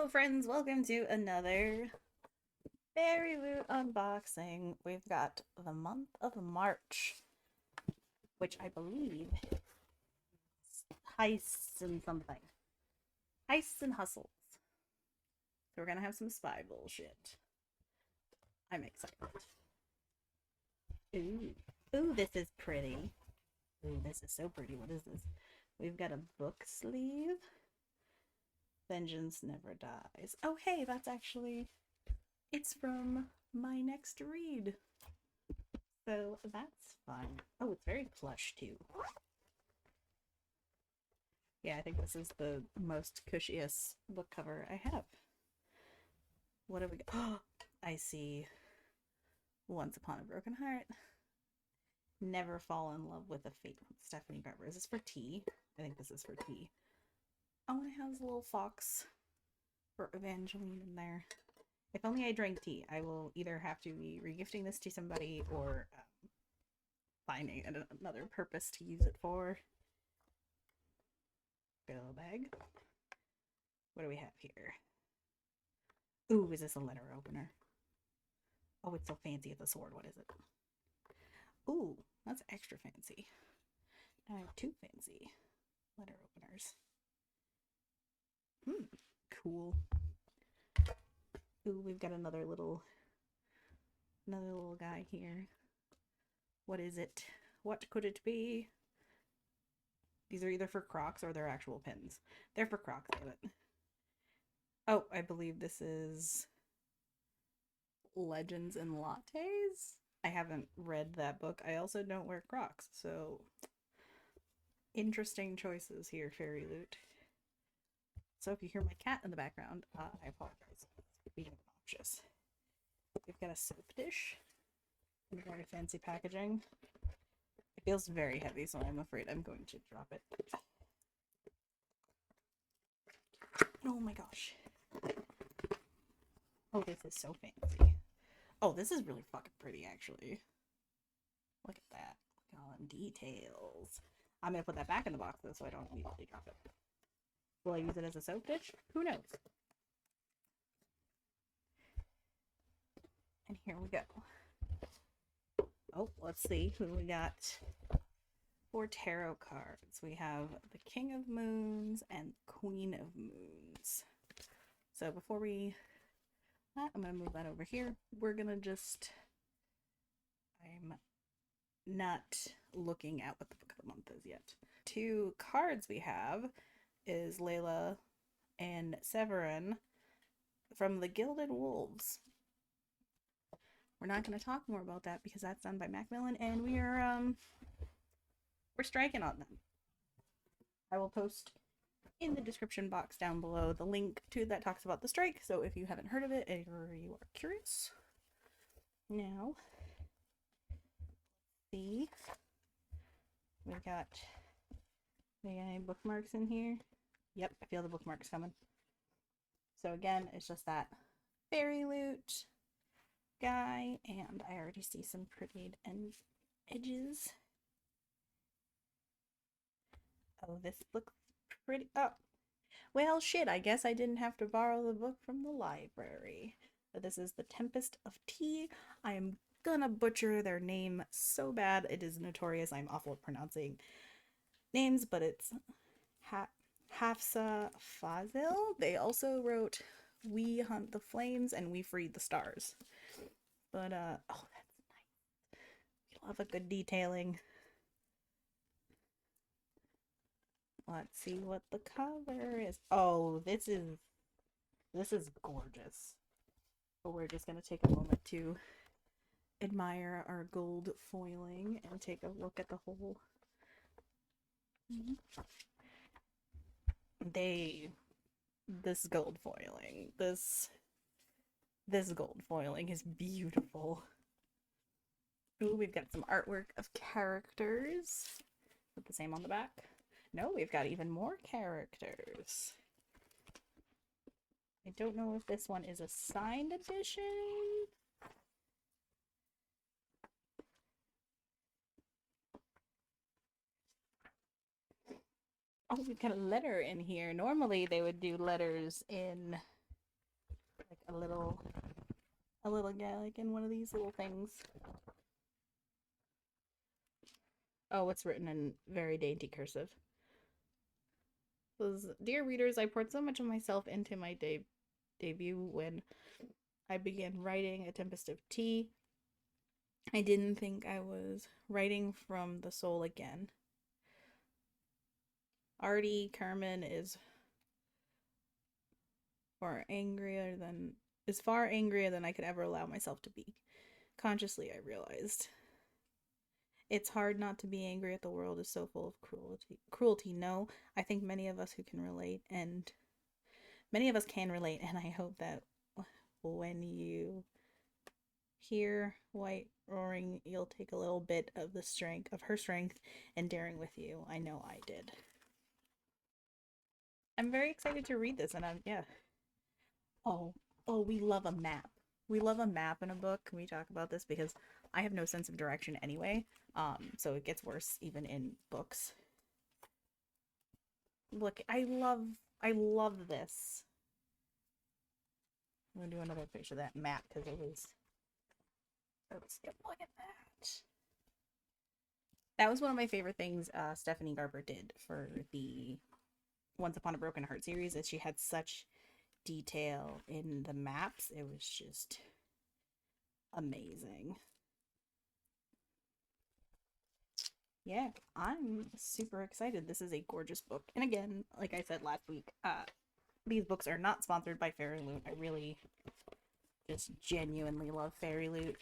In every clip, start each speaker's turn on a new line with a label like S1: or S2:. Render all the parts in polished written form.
S1: Hello friends, welcome to another FairyLoot unboxing. We've got the month of March, which I believe is heists and something. Heists and hustles. So we're gonna have some spy bullshit. I'm excited. Ooh. Ooh, this is pretty. Ooh, this is so pretty. What is this? We've got a book sleeve. Vengeance never dies. Oh, hey, that's actually... It's from my next read. So that's fun. Oh, it's very plush too. Yeah, I think this is the most cushiest book cover I have. What have we got? Oh, I see. Once Upon a Broken Heart. Never Fall in Love with a Fate from Stephanie Garber. Is this for tea? I think this is for tea. Oh, and it has a little fox for Evangeline in there. If only I drank tea. I will either have to be regifting this to somebody or finding another purpose to use it for. Bill bag. What do we have here? Ooh, is this a letter opener? Oh, it's so fancy at the sword. What is it? Ooh, that's extra fancy. I have two fancy letter openers. Cool. Ooh, we've got another little guy here. What is it? What could it be? These are either for Crocs or they're actual pins. They're for Crocs, damn it. Oh, I believe this is Legends and Lattes. I haven't read that book. I also don't wear Crocs, so interesting choices here, FairyLoot. So if you hear my cat in the background, I apologize. It's being obnoxious. We've got a soap dish in very fancy packaging. It feels very heavy, so I'm afraid I'm going to drop it. Oh my gosh. Oh, this is so fancy. Oh, this is really fucking pretty, actually. Look at that. Look at all them details. I'm gonna put that back in the box, though, so I don't immediately drop it. Will I use it as a soap dish? Who knows? And here we go. Oh, let's see who we got for tarot cards. We have the King of Moons and Queen of Moons. So before we... I'm going to move that over here. We're going to just... I'm not looking at what the book of the month is yet. Two cards we have is Layla and Severin from the Gilded Wolves. We're not going to talk more about that because that's done by Macmillan, and we're striking on them. I will post in the description box down below the link to that talks about the strike, so if you haven't heard of it or you are curious. Now, see, we've got any bookmarks in here. Yep, I feel the bookmarks coming. So again, it's just that FairyLoot guy, and I already see some prettied edges. Oh, this looks pretty. Oh, well, shit, I guess I didn't have to borrow the book from the library. But this is the Tempest of Tea. I am gonna butcher their name so bad. It is notorious. I'm awful at pronouncing names, but it's Hafsah Faizal. They also wrote We Hunt the Flames and We Free the Stars. But, oh, that's nice. We love a good detailing. Let's see what the cover is. Oh, this is gorgeous. But we're just gonna take a moment to admire our gold foiling and take a look at the whole. This gold foiling, this gold foiling is beautiful. Ooh, we've got some artwork of characters. Put the same on the back. No, we've got even more characters. I don't know if this one is a signed edition. Oh, we've got a letter in here. Normally they would do letters in a little guy like in one of these little things. Oh, it's written in very dainty cursive. Says, dear readers, I poured so much of myself into my debut when I began writing A Tempest of Tea. I didn't think I was writing from the soul again. Artie Kerman is far angrier than I could ever allow myself to be. Consciously, I realized it's hard not to be angry at the world is so full of cruelty. No, I think many of us can relate, and I hope that when you hear White roaring, you'll take a little bit of her strength and daring with you. I know I did. I'm very excited to read this, and yeah. Oh, we love a map. We love a map in a book. Can we talk about this? Because I have no sense of direction anyway. So it gets worse even in books. Look, I love this. I'm gonna do another picture of that map because it was. Oops, yep, look at that. That was one of my favorite things Stephanie Garber did for the Once Upon a Broken Heart series, is she had such detail in the maps. It was just amazing. Yeah, I'm super excited. This is a gorgeous book. And again, like I said last week, these books are not sponsored by FairyLoot. I really just genuinely love FairyLoot.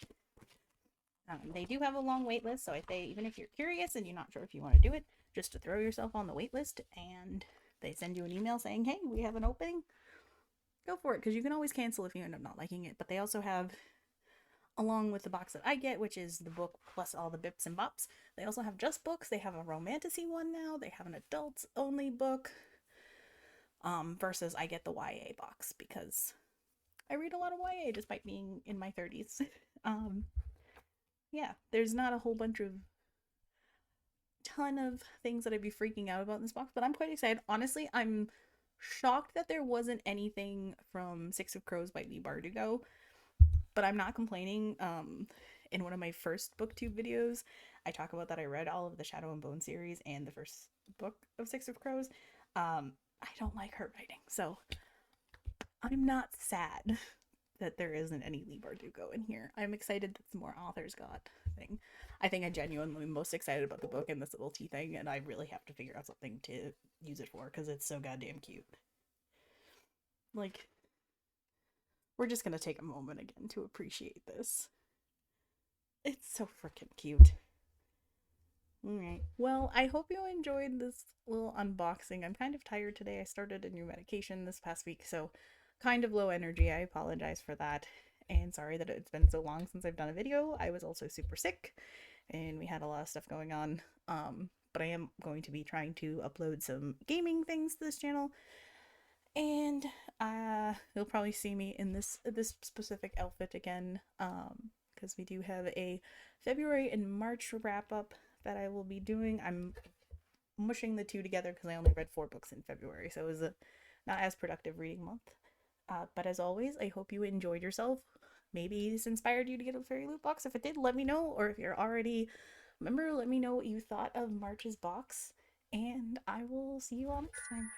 S1: They do have a long wait list, so I say even if you're curious and you're not sure if you want to do it, just to throw yourself on the wait list, and they send you an email saying, hey, we have an opening, go for it, because you can always cancel if you end up not liking it. But they also have, along with the box that I get, which is the book plus all the bips and bops, they also have just books. They have a romantasy one now. They have an adults only book. Versus I get the YA box because I read a lot of YA despite being in my 30s. Yeah, there's not a whole ton of things that I'd be freaking out about in this box, but I'm quite excited. Honestly, I'm shocked that there wasn't anything from Six of Crows by Leigh Bardugo, but I'm not complaining. In one of my first booktube videos, I talk about that I read all of the Shadow and Bone series and the first book of Six of Crows. I don't like her writing, so I'm not sad that there isn't any Leigh Bardugo in here. I'm excited that some more authors got thing. I think I genuinely am most excited about the book and this little tea thing, and I really have to figure out something to use it for because it's so goddamn cute. Like, we're just gonna take a moment again to appreciate this. It's so freaking cute. Alright. Well, I hope you enjoyed this little unboxing. I'm kind of tired today. I started a new medication this past week, so kind of low energy. I apologize for that. And sorry that it's been so long since I've done a video. I was also super sick, and we had a lot of stuff going on. But I am going to be trying to upload some gaming things to this channel. And you'll probably see me in this specific outfit again. Because we do have a February and March wrap up that I will be doing. I'm mushing the two together because I only read 4 books in February, so it was a not as productive reading month. But as always, I hope you enjoyed yourself. Maybe this inspired you to get a FairyLoot box. If it did, let me know. Or if you're already a member, let me know what you thought of March's box. And I will see you all next time.